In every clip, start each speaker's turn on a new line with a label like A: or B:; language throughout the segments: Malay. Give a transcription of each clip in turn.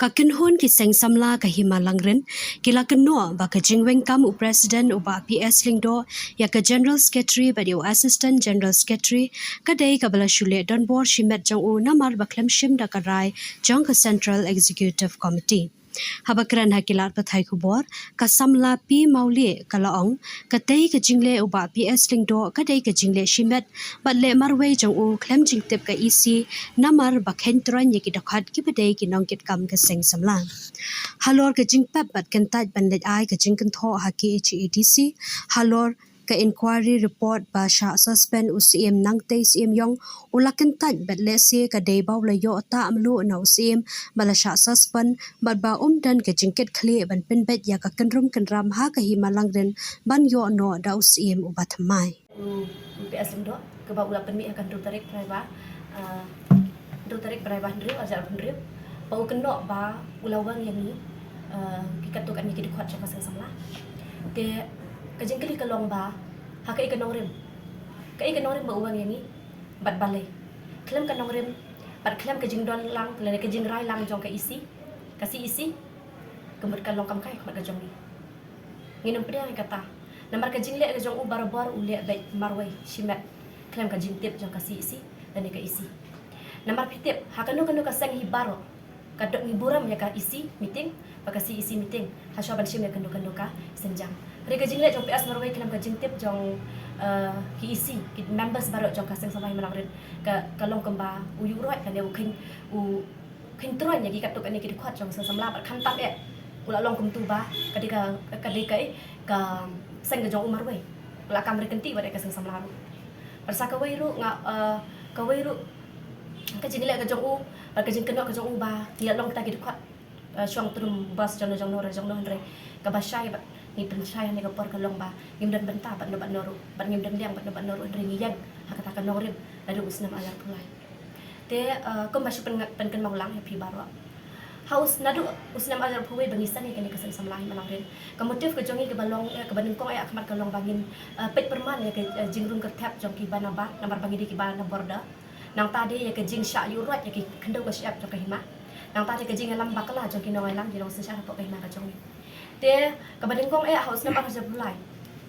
A: Kakenhon ki seng samla ka himalangren kila keno ba ka jingweng kam u president u ba PS lingdo ya ka general secretary ba diu assistant general secretary ka dei ka bala shule don bor shimet jong u namar ba klem shim da ka rai jong ka central executive committee habakran hakilat pathai khubor ka samla pi mauli ka laong ka tei ka jingle u ba PS lingdo ka dei ka jingle shimet ba le marwei jong u klem jingtep ka EC namar ba khentron ye ki dakhat ki bedei ki nongkit kam ka seng samla halor ka jingpap bat kan tat ban let ai ka jingkan tho ha ki HEDC halor ka inquiry report ba sha suspend UCM nangte CM yong ulakan tat bat le se ka dei baw la yo ta amlu na UCM bala sha suspend bat ba dan ka jingket khle ban pen bet ya ka kanrum kanram ha ka himalangren ban yo no da UCM ubat mai
B: PS Indo ke bawah ulah permi akan tarik private tarik private drill ajar drill bau kena ba ulawang yang ni kita tu kan ni kita kuat cakap sama te kajeng kali kalong ba hakai kanong rim kai kanong rim ba uwang yang ni bat balai klem kanong rim bat klem kajeng don lang kelane kajeng rai lang jong ka isi kasih isi kemud kalong kam kai kemud kajong ni nginum pedang kata namar kajing le kajong u bar ule baik marwai shimat klem kajing tip jong kasih isi dan ka isi namar pitip hakano ka sang hibaro kadok ngiburam ya ka isi meeting pakasi isi meeting hasyaban shim ya kando ka senjang re kajing le jong PS marwai klem kajing tip jong ki isi ki members baru jong kaseng samai malangrin ka kalong kemba uyu roi kan ya u khin troy ya ki katok ani ki khwat jong samla bat kham tam e ula long kum tu ba kadika ka sang jong umar wei ula kamri kenti pada kaseng samla ru persa ka wei ru ka wei ru ka jing le ka jong u ka jing keno ka jong u ba dia long ta ki khwat syong trum bas jong no andre ka basai ba ni pensai ni ka por ka long ba ngim dan benta bat no ru bat ngim dan liang bat no ru andre ngiyan hakata ka norim lalu usnam alar pulai te ko masih pen maulang happy baru haus nadu usnam ajar phuwe bangisan ni kasan samlahi malangren kemudian ke jongi ke balong ke bandung kong ay akmat kalong bangin pet perman ya ke jingrung ke tap jong ki banaba nambar bangi di ki bana borda nang tadi ya ke jing sya yurat ya ki kendo ke syap jong ke hima nang tadi ke jing alam bakala jong ki nong alam di long sesya pok ke hima ka jongi te ke bandung kong ay haus nambar ajar bulai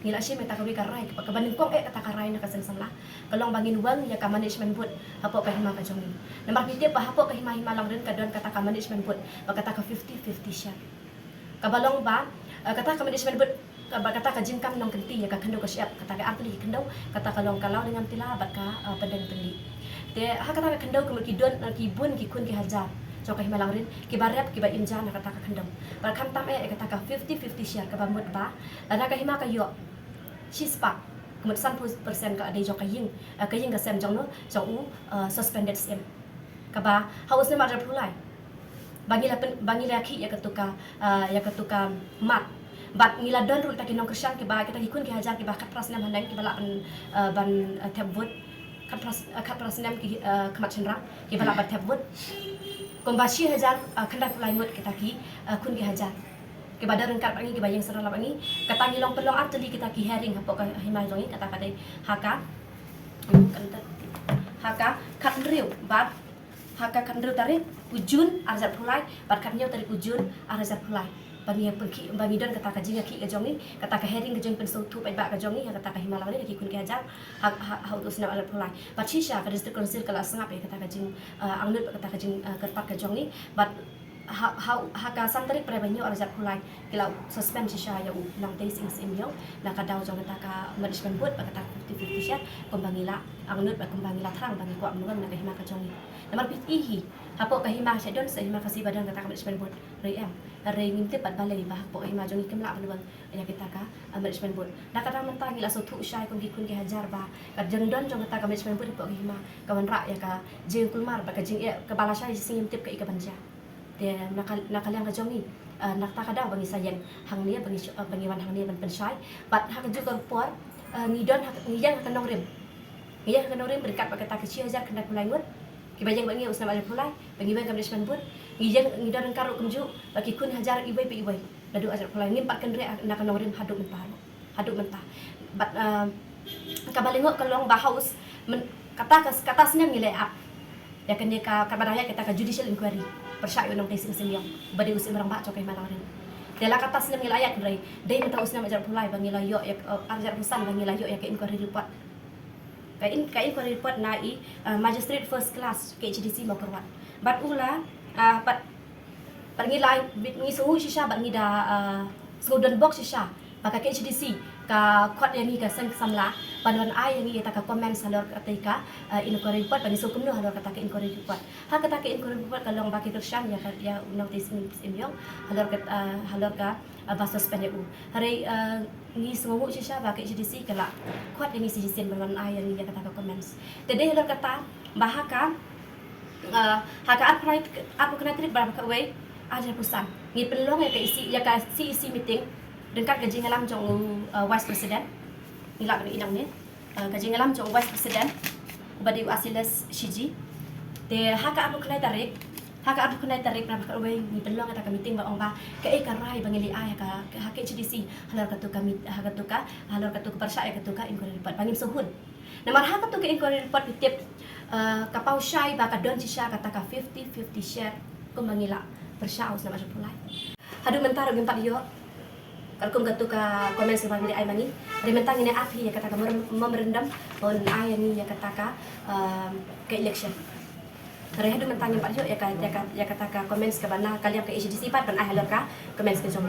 B: nila shi meta kawi karai ke bandung kong ay kata karai na kasan samlah kalong bangin wang ya ka management board hapo ka hima ka jongi nambar piti pa hapo ka hima langren kadon kata ka management board kata ka 50-50 share kabalong ba kata ka management board kata ka jingkam nong kenti ya ka kendo ka siap kata ka atli kendo kata ka long kalau dengan tila bat ka pedang pendi te ha kata ka kendo ki don ki bun ki kun ki hajar jo ka hima langren ki barep ki ba inja na kata ka kendo bar kham tam kata ka 50-50 share ka bamut ba lana ka hima ka yo shispa kemudian 100% ka ada jong kaying ka sem jong no jong u suspended sem kaba haus na madar pulai bangi la ki ya ketuka mat bat ngila don ru ta kinong kersan ki ba kita hikun ki hajar ki ba kat pras nam handang ki bala ban tabut kat pras nam ki kemat chendra ki bala bat tabut kombashi hajar khandai pulai mut kita ki kun ki hajar ke badar rengkat bangi ke bayang serala bangi kata ngilong pelong arteli kita ki herring hapo ka himai jongi kata kadai haka kat riu bat haka kan riu tarik ujun arzat pulai bat kan nyau tarik ujun arzat pulai bangi don kata ka jinga ki ka jongi kata ka herring ka jong pen sautu pai ba ka jongi kata ka himalang ni ki kun ki hajar ha utus na alat pulai bat shisha ka district council kala sangap kata ka jing anglut kata ka jing kerpat ka jongi bat haka santarik prebanyo arzat pulai kila suspend si saya u nang day sing simyo nakadaw jong ka management board kata 50-50 siya kumbangila angnut ba kumbangila thrang bangi ko amnungan na kahima ka jongi namar pit ihi hapo kahima siya don sa hima kasi badan kata ka management board rem re ngintip bat balay ba hapo hima jongi kemla amnungan ya kita ka management board nakadang mentang ila so thu siya kung gikun ki hajar ba kadjeng don jong kata ka management board hapo hima kawan ra ya ka jeng kulmar ba ka jeng ka bala siya sing ngintip ka ikabanja dia nakaliang ka jongi nakta kada bangi sayang hang nia bangi wan hang nia ban pensai bat hak juga por ngidon ngiyang kanong rim berkat ba kata kecil hajar kena pulai ngut ki bayang bangi usna ada pulai bangi bang management board ngidon karu kumju bagi kun hajar ibai pe ibai ladu ajar pulai ngimpat kan re nak kanong rim haduk mentah bat kabalingo kalong bahaus kata senang nilai up ya kan dia ka badaya kita ka judicial inquiry persya unang tesing simyong badi usim orang ba cokai malang rin dela kata sinem ngila ayat rai dai mata usna majar pulai bangila yo ya ajar pesan bangila yo ya ke inquiry report ka inquiry report nai magistrate first class ke HDC mau kerwat bat ula pat ngila ngi sungu shisha bat ngida golden box shisha baka ke HDC ka khot yang ni ka sang samla panon ai yang ni ta ka comment salor ketika inquiry report bani so kumno halor kata ke inquiry report ha kata ke inquiry report kalong baki tersyan ya unang tesing simyong halor ka baso spenu hari ni sungu shisha baka HDC kala khot yang ni sijisen panon ai yang ni kata ka comments tede halor kata bahaka haka apa kena trik berapa way aja pusan ni pelong ya ka isi meeting dekat gaji ngalam jong vice president nilak ni inang ni gaji ngalam jong vice president badi asilas shiji te haka abu kena tarik berapa way ni pelong ta meeting ba ong ba ka karai bangili ay ka haka HDC halor ka tu kami haka tu ka halor ka tu persya ka tu ka inquiry report bangim suhun namar haka tu ka inquiry report tip kapau syai ba ka don sisya kata ka 50-50 share ko mangila persya us na masuk pulai hadu mentaro gempat yo kalau kum gatu ka komen sebab dia ai mangi mentang ini api ya kata ka memerendam on ai ni ya kata ka ke election hari hadu mentang gempat yo ya kata ka komen ke bana kalian ke HDC pat ban ai halor ka komen ke jom